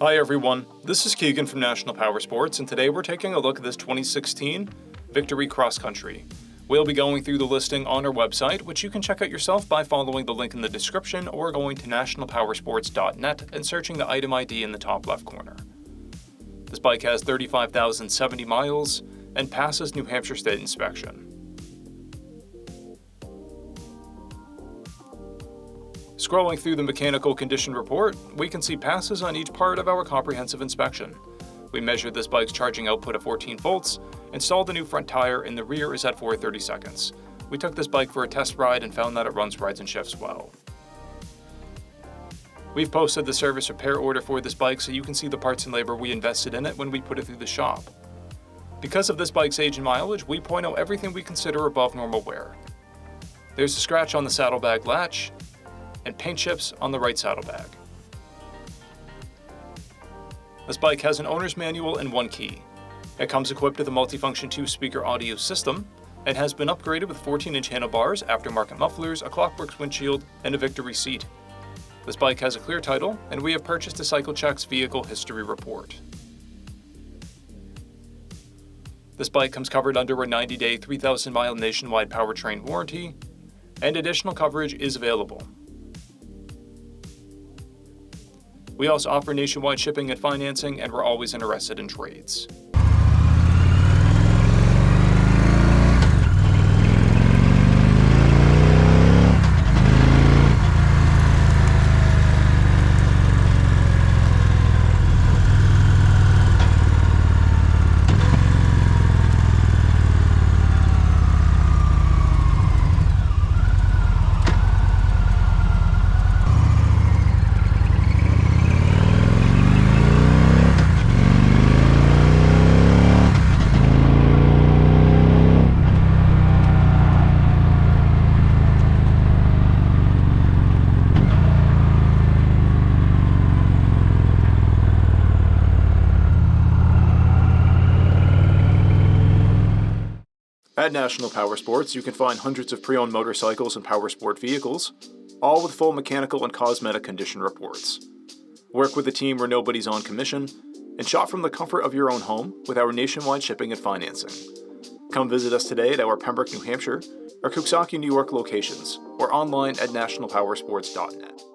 Hi everyone, this is Keegan from National Powersports, and today we're taking a look at this 2016 Victory Cross Country. We'll be going through the listing on our website, which you can check out yourself by following the link in the description or going to nationalpowersports.net and searching the item ID in the top left corner. This bike has 35,070 miles and passes New Hampshire State inspection. Scrolling through the mechanical condition report, we can see passes on each part of our comprehensive inspection. We measured this bike's charging output at 14 volts, installed the new front tire, and the rear is at 430 seconds. We took this bike for a test ride and found that it runs, rides, and shifts well. We've posted the service repair order for this bike so you can see the parts and labor we invested in it when we put it through the shop. Because of this bike's age and mileage, we point out everything we consider above normal wear. There's a scratch on the saddlebag latch, and paint chips on the right saddlebag. This bike has an owner's manual and one key. It comes equipped with a multifunction 2-speaker audio system and has been upgraded with 14-inch handlebars, aftermarket mufflers, a Clockworks windshield, and a Victory seat. This bike has a clear title, and we have purchased a CycleCheck's vehicle history report. This bike comes covered under a 90-day, 3,000-mile nationwide powertrain warranty, and additional coverage is available. We also offer nationwide shipping and financing, and we're always interested in trades. At National Powersports, you can find hundreds of pre-owned motorcycles and powersport vehicles, all with full mechanical and cosmetic condition reports. Work with a team where nobody's on commission, and shop from the comfort of your own home with our nationwide shipping and financing. Come visit us today at our Pembroke, New Hampshire, or Coxsackie, New York locations, or online at nationalpowersports.net.